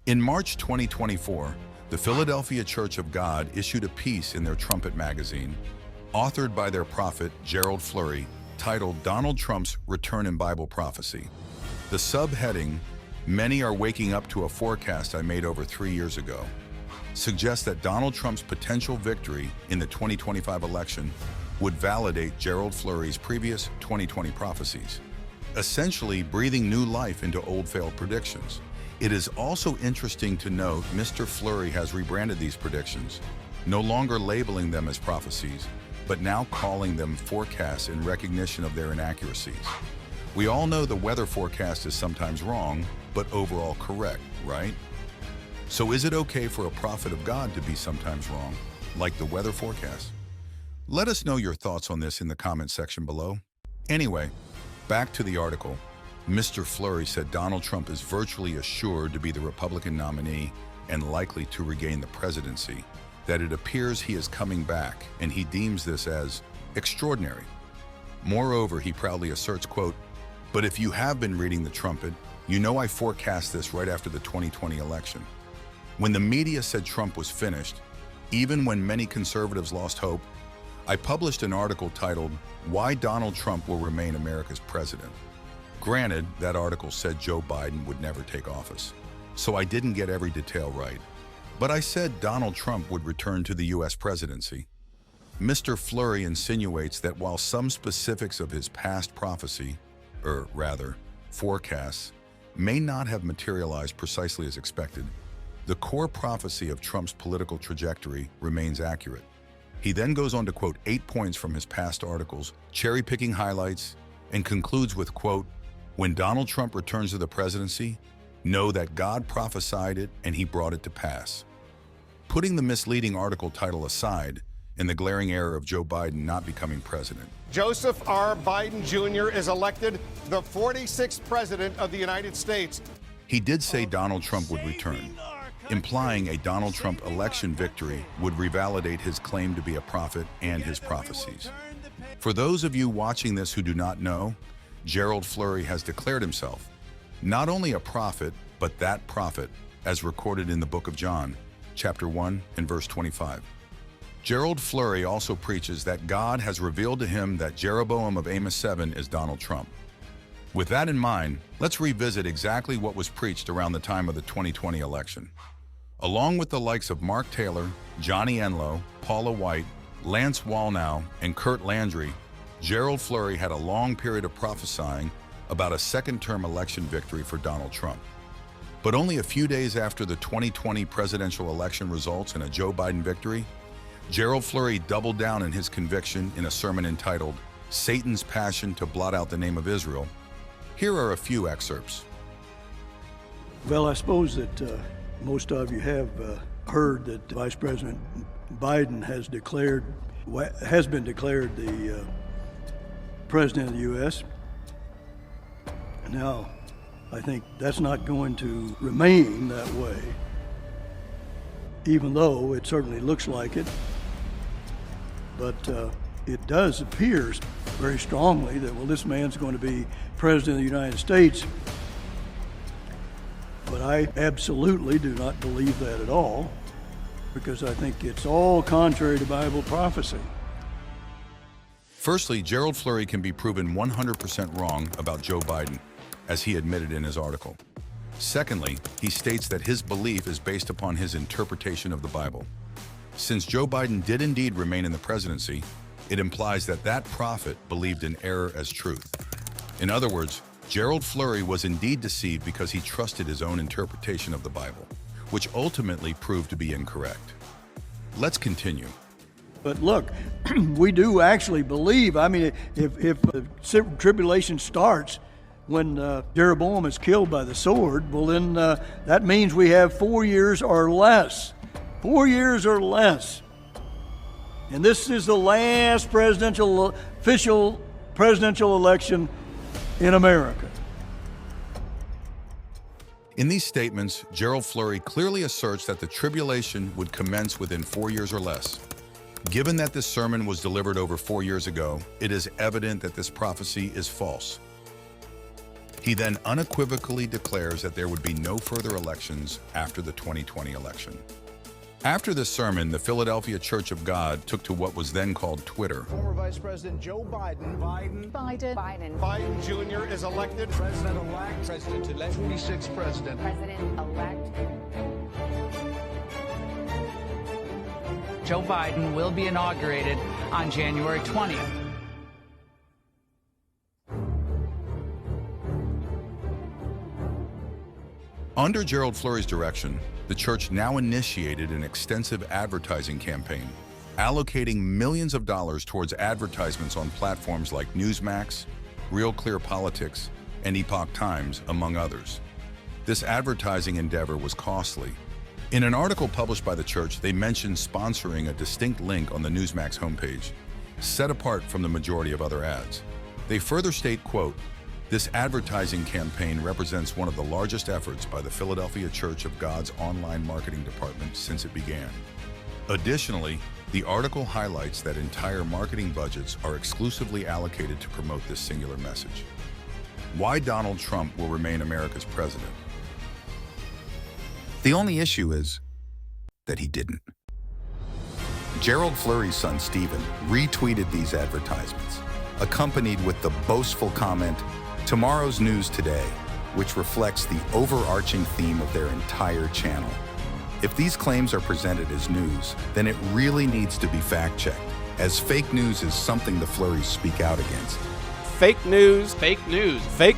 In March 2024, the Philadelphia Church of God issued a piece in their Trumpet magazine, authored by their prophet Gerald Flurry, titled Donald Trump's Return in Bible Prophecy. The subheading, "Many are waking up to a forecast I made over 3 years ago," suggests that Donald Trump's potential victory in the 2025 election would validate Gerald Flurry's previous 2020 prophecies, essentially breathing new life into old failed predictions. It is also interesting to note Mr. Flurry has rebranded these predictions, no longer labeling them as prophecies, but now calling them forecasts in recognition of their inaccuracies. We all know the weather forecast is sometimes wrong, but overall correct, right? So is it okay for a prophet of God to be sometimes wrong, like the weather forecast? Let us know your thoughts on this in the comment section below. Anyway, back to the article. Mr. Flurry said Donald Trump is virtually assured to be the Republican nominee and likely to regain the presidency, that it appears he is coming back, and he deems this as extraordinary. Moreover, he proudly asserts, quote, "But if you have been reading the Trumpet, you know I forecast this right after the 2020 election. When the media said Trump was finished, even when many conservatives lost hope, I published an article titled, 'Why Donald Trump Will Remain America's President.' Granted, that article said Joe Biden would never take office, so I didn't get every detail right. But I said Donald Trump would return to the U.S. presidency." Mr. Flurry insinuates that while some specifics of his past prophecy, or rather, forecasts, may not have materialized precisely as expected, the core prophecy of Trump's political trajectory remains accurate. He then goes on to quote 8 points from his past articles, cherry-picking highlights, and concludes with, quote, "When Donald Trump returns to the presidency, know that God prophesied it and he brought it to pass." Putting the misleading article title aside, and the glaring error of Joe Biden not becoming president, Joseph R. Biden Jr. is elected the 46th president of the United States. he did say Donald Trump would return, implying a Donald Trump election victory would revalidate his claim to be a prophet and his prophecies. For those of you watching this who do not know, Gerald Flurry has declared himself not only a prophet, but that prophet, as recorded in the book of John, chapter 1 and verse 25. Gerald Flurry also preaches that God has revealed to him that Jeroboam of Amos 7 is Donald Trump. With that in mind, let's revisit exactly what was preached around the time of the 2020 election. Along with the likes of Mark Taylor, Johnny Enlow, Paula White, Lance Wallnau, and Kurt Landry, Gerald Flurry had a long period of prophesying about a second-term election victory for Donald Trump. But only a few days after the 2020 presidential election results in a Joe Biden victory, Gerald Flurry doubled down in his conviction in a sermon entitled "Satan's Passion to Blot Out the Name of Israel." Here are a few excerpts. Well, I suppose that most of you have heard that Vice President Biden has been declared the President of the U.S. Now, I think that's not going to remain that way, even though it certainly looks like it. But it does appear very strongly that, well, this man's going to be President of the United States. But I absolutely do not believe that at all, because I think it's all contrary to Bible prophecy. Firstly, Gerald Flurry can be proven 100% wrong about Joe Biden, as he admitted in his article. Secondly, he states that his belief is based upon his interpretation of the Bible. Since Joe Biden did indeed remain in the presidency, it implies that that prophet believed in error as truth. In other words, Gerald Flurry was indeed deceived because he trusted his own interpretation of the Bible, which ultimately proved to be incorrect. Let's continue. But look, we do actually believe, I mean, if the tribulation starts when Jeroboam is killed by the sword, well then that means we have 4 years or less. 4 years or less. And this is the last official presidential election in America. In these statements, Gerald Flurry clearly asserts that the tribulation would commence within 4 years or less. Given that this sermon was delivered over 4 years ago, it is evident that this prophecy is false. He then unequivocally declares that there would be no further elections after the 2020 election. After this sermon, the Philadelphia Church of God took to what was then called Twitter. Former Vice President Joe Biden. Biden Jr. is elected President-elect. President-elect. 46th President. President-elect. Joe Biden will be inaugurated on January 20th. Under Gerald Flurry's direction, the church now initiated an extensive advertising campaign, allocating millions of dollars towards advertisements on platforms like Newsmax, Real Clear Politics, and Epoch Times, among others. This advertising endeavor was costly. In an article published by the church, they mentioned sponsoring a distinct link on the Newsmax homepage, set apart from the majority of other ads. They further state, quote, "This advertising campaign represents one of the largest efforts by the Philadelphia Church of God's online marketing department since it began." Additionally, the article highlights that entire marketing budgets are exclusively allocated to promote this singular message. Why Donald Trump will remain America's president? The only issue is that he didn't. Gerald Flurry's son Stephen retweeted these advertisements, accompanied with the boastful comment, "Tomorrow's news today," which reflects the overarching theme of their entire channel. If these claims are presented as news, then it really needs to be fact-checked, as fake news is something the Flurrys speak out against. Fake news, fake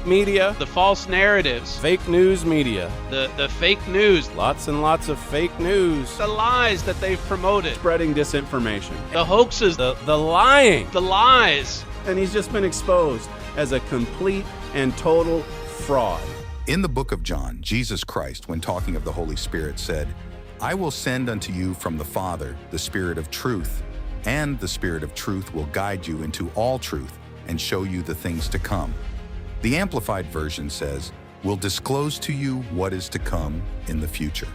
media, the false narratives, fake news media, the fake news, lots and lots of fake news, the lies that they've promoted, spreading disinformation, the hoaxes, the lying, the lies. And he's just been exposed as a complete and total fraud. In the book of John, Jesus Christ, when talking of the Holy Spirit, said, "I will send unto you from the Father the Spirit of truth, and the Spirit of truth will guide you into all truth and show you the things to come." The Amplified Version says, "will disclose to you what is to come in the future."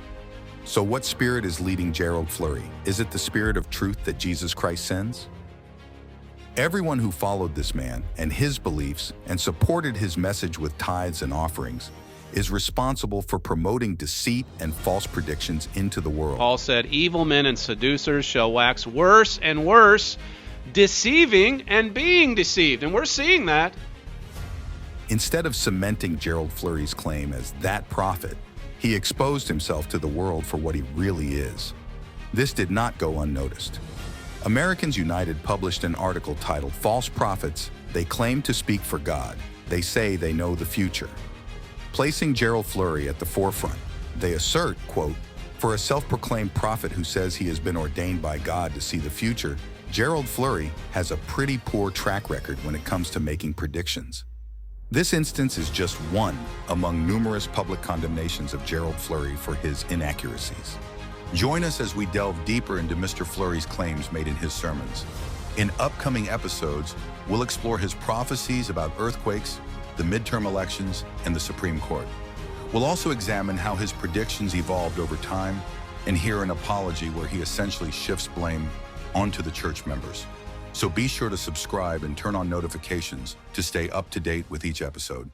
So what spirit is leading Gerald Flurry? Is it the Spirit of truth that Jesus Christ sends? Everyone who followed this man and his beliefs and supported his message with tithes and offerings is responsible for promoting deceit and false predictions into the world. Paul said, "Evil men and seducers shall wax worse and worse, deceiving and being deceived." And we're seeing that. Instead of cementing Gerald Flurry's claim as that prophet, he exposed himself to the world for what he really is. This did not go unnoticed. Americans United published an article titled, "False Prophets, They Claim to Speak for God. They Say They Know the Future." Placing Gerald Flurry at the forefront, they assert, quote, "For a self-proclaimed prophet who says he has been ordained by God to see the future, Gerald Flurry has a pretty poor track record when it comes to making predictions." This instance is just one among numerous public condemnations of Gerald Flurry for his inaccuracies. Join us as we delve deeper into Mr. Flurry's claims made in his sermons. In upcoming episodes, we'll explore his prophecies about earthquakes, the midterm elections, and the Supreme Court. We'll also examine how his predictions evolved over time and hear an apology where he essentially shifts blame onto the church members. So be sure to subscribe and turn on notifications to stay up to date with each episode.